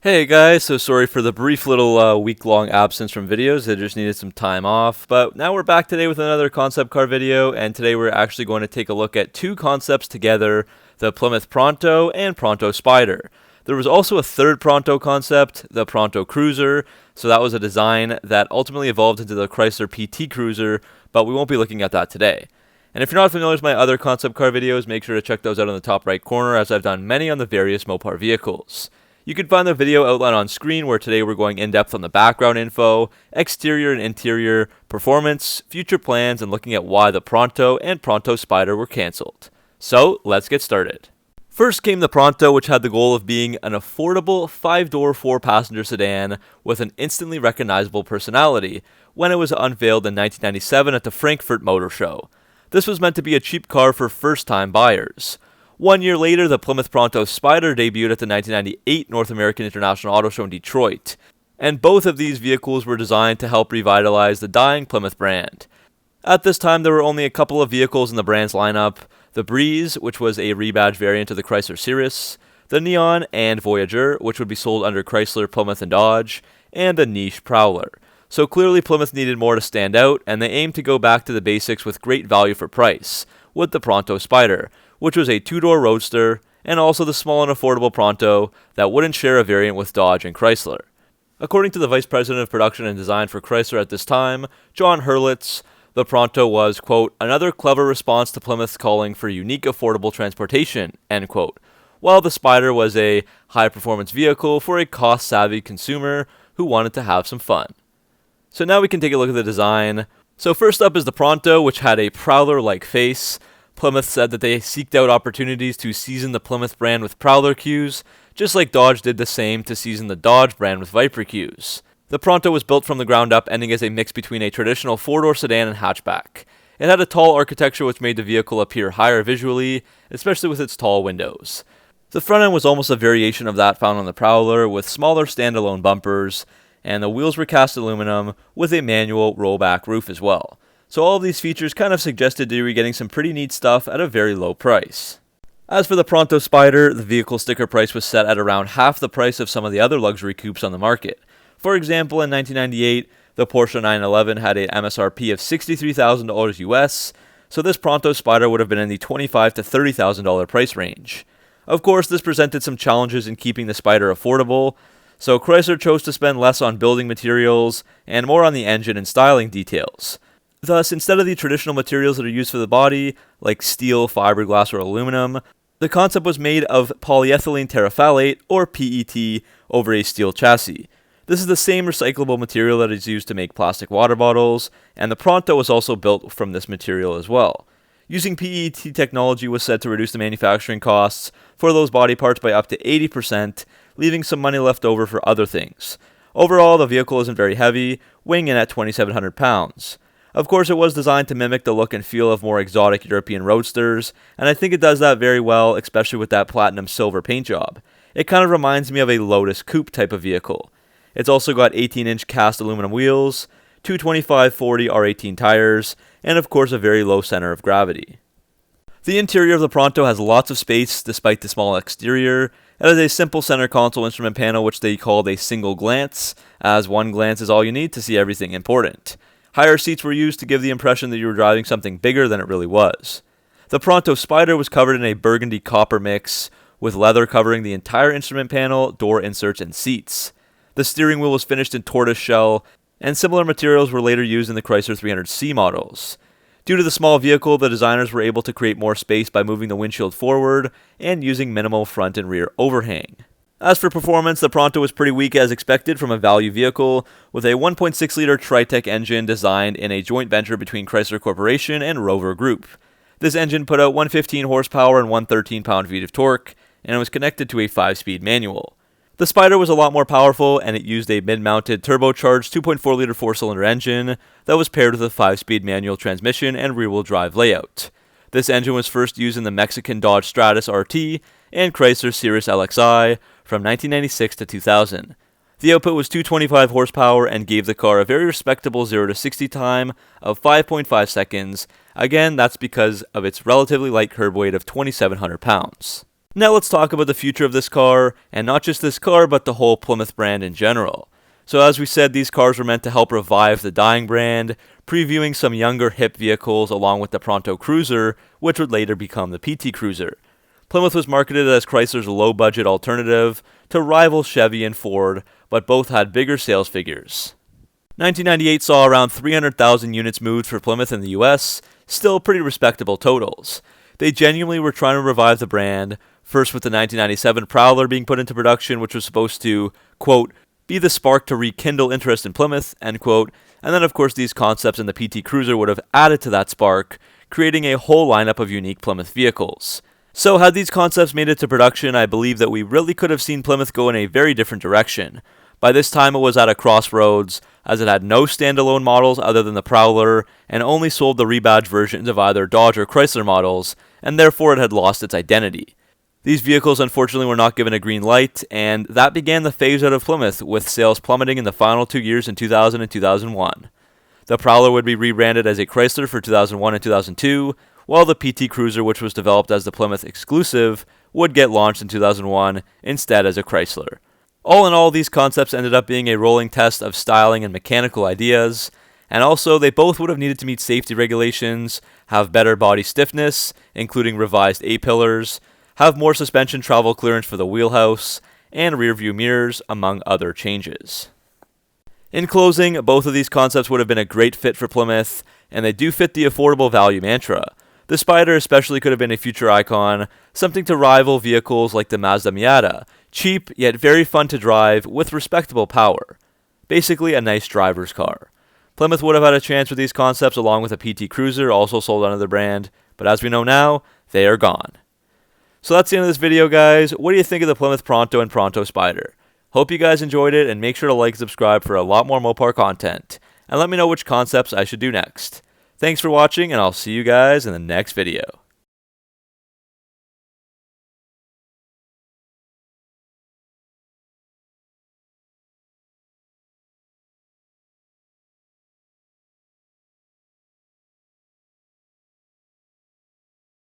Hey guys, so sorry for the brief little week-long absence from videos. I just needed some time off. But now we're back today with another concept car video, and today we're actually going to take a look at two concepts together, the Plymouth Pronto and Pronto Spider. There was also a third Pronto concept, the Pronto Cruiser, so that was a design that ultimately evolved into the Chrysler PT Cruiser, but we won't be looking at that today. And if you're not familiar with my other concept car videos, make sure to check those out in the top right corner, as I've done many on the various Mopar vehicles. You can find the video outline on screen, where today we're going in-depth on the background info, exterior and interior, performance, future plans, and looking at why the Pronto and Pronto Spider were cancelled. So, let's get started. First came the Pronto, which had the goal of being an affordable 5-door, 4-passenger sedan with an instantly recognizable personality when it was unveiled in 1997 at the Frankfurt Motor Show. This was meant to be a cheap car for first-time buyers. 1 year later, the Plymouth Pronto Spider debuted at the 1998 North American International Auto Show in Detroit, and both of these vehicles were designed to help revitalize the dying Plymouth brand. At this time, there were only a couple of vehicles in the brand's lineup: the Breeze, which was a rebadged variant of the Chrysler Cirrus, the Neon and Voyager, which would be sold under Chrysler, Plymouth, and Dodge, and the niche Prowler. So clearly Plymouth needed more to stand out, and they aimed to go back to the basics with great value for price, with the Pronto Spider, which was a 2-door roadster, and also the small and affordable Pronto that wouldn't share a variant with Dodge and Chrysler. According to the Vice President of Production and Design for Chrysler at this time, John Hurlitz, the Pronto was, quote, another clever response to Plymouth's calling for unique affordable transportation, end quote, while the Spider was a high-performance vehicle for a cost-savvy consumer who wanted to have some fun. So now we can take a look at the design. So first up is the Pronto, which had a Prowler-like face. Plymouth said that they seeked out opportunities to season the Plymouth brand with Prowler cues, just like Dodge did the same to season the Dodge brand with Viper cues. The Pronto was built from the ground up, ending as a mix between a traditional 4-door sedan and hatchback. It had a tall architecture which made the vehicle appear higher visually, especially with its tall windows. The front end was almost a variation of that found on the Prowler, with smaller standalone bumpers, and the wheels were cast aluminum with a manual rollback roof as well. So all of these features kind of suggested you were getting some pretty neat stuff at a very low price. As for the Pronto Spider, the vehicle sticker price was set at around half the price of some of the other luxury coupes on the market. For example, in 1998, the Porsche 911 had an MSRP of $63,000 US, so this Pronto Spider would have been in the $25,000 to $30,000 price range. Of course, this presented some challenges in keeping the Spider affordable, so Chrysler chose to spend less on building materials and more on the engine and styling details. Thus, instead of the traditional materials that are used for the body, like steel, fiberglass, or aluminum, the concept was made of polyethylene terephthalate, or PET, over a steel chassis. This is the same recyclable material that is used to make plastic water bottles, and the Pronto was also built from this material as well. Using PET technology was said to reduce the manufacturing costs for those body parts by up to 80%, leaving some money left over for other things. Overall, the vehicle isn't very heavy, weighing in at 2,700 pounds. Of course, it was designed to mimic the look and feel of more exotic European roadsters, and I think it does that very well, especially with that platinum silver paint job. It kind of reminds me of a Lotus Coupe type of vehicle. It's also got 18-inch cast aluminum wheels, two 25/40 R18 tires, and of course a very low center of gravity. The interior of the Pronto has lots of space despite the small exterior. It has a simple center console instrument panel which they called a single glance, as one glance is all you need to see everything important. Higher seats were used to give the impression that you were driving something bigger than it really was. The Pronto Spider was covered in a burgundy copper mix, with leather covering the entire instrument panel, door inserts, and seats. The steering wheel was finished in tortoise shell, and similar materials were later used in the Chrysler 300C models. Due to the small vehicle, the designers were able to create more space by moving the windshield forward and using minimal front and rear overhang. As for performance, the Pronto was pretty weak as expected from a value vehicle, with a 1.6-liter Tritec engine designed in a joint venture between Chrysler Corporation and Rover Group. This engine put out 115 horsepower and 113 pound-feet of torque, and it was connected to a 5-speed manual. The Spider was a lot more powerful, and it used a mid-mounted turbocharged 2.4-liter 4-cylinder engine that was paired with a 5-speed manual transmission and rear-wheel drive layout. This engine was first used in the Mexican Dodge Stratus RT and Chrysler Cirrus LXi from 1996 to 2000. The output was 225 horsepower and gave the car a very respectable 0 to 60 time of 5.5 seconds. Again, that's because of its relatively light curb weight of 2,700 pounds. Now let's talk about the future of this car, and not just this car, but the whole Plymouth brand in general. So as we said, these cars were meant to help revive the dying brand, previewing some younger hip vehicles along with the Pronto Cruiser, which would later become the PT Cruiser. Plymouth was marketed as Chrysler's low-budget alternative to rival Chevy and Ford, but both had bigger sales figures. 1998 saw around 300,000 units moved for Plymouth in the US, still pretty respectable totals. They genuinely were trying to revive the brand, first with the 1997 Prowler being put into production, which was supposed to, quote, be the spark to rekindle interest in Plymouth, end quote, and then of course these concepts in the PT Cruiser would have added to that spark, creating a whole lineup of unique Plymouth vehicles. So had these concepts made it to production, I believe that we really could have seen Plymouth go in a very different direction. By this time it was at a crossroads, as it had no standalone models other than the Prowler, and only sold the rebadged versions of either Dodge or Chrysler models, and therefore it had lost its identity. These vehicles unfortunately were not given a green light, and that began the phase out of Plymouth, with sales plummeting in the final 2 years in 2000 and 2001. The Prowler would be rebranded as a Chrysler for 2001 and 2002, while the PT Cruiser, which was developed as the Plymouth exclusive, would get launched in 2001 instead as a Chrysler. All in all, these concepts ended up being a rolling test of styling and mechanical ideas, and also they both would have needed to meet safety regulations, have better body stiffness, including revised A-pillars, have more suspension travel clearance for the wheelhouse, and rear view mirrors, among other changes. In closing, both of these concepts would have been a great fit for Plymouth, and they do fit the affordable value mantra. The Spider especially could have been a future icon, something to rival vehicles like the Mazda Miata, cheap yet very fun to drive with respectable power. Basically a nice driver's car. Plymouth would have had a chance with these concepts along with a PT Cruiser also sold under the brand, but as we know now, they are gone. So that's the end of this video, guys. What do you think of the Plymouth Pronto and Pronto Spider? Hope you guys enjoyed it, and make sure to like and subscribe for a lot more Mopar content. And let me know which concepts I should do next. Thanks for watching, and I'll see you guys in the next video.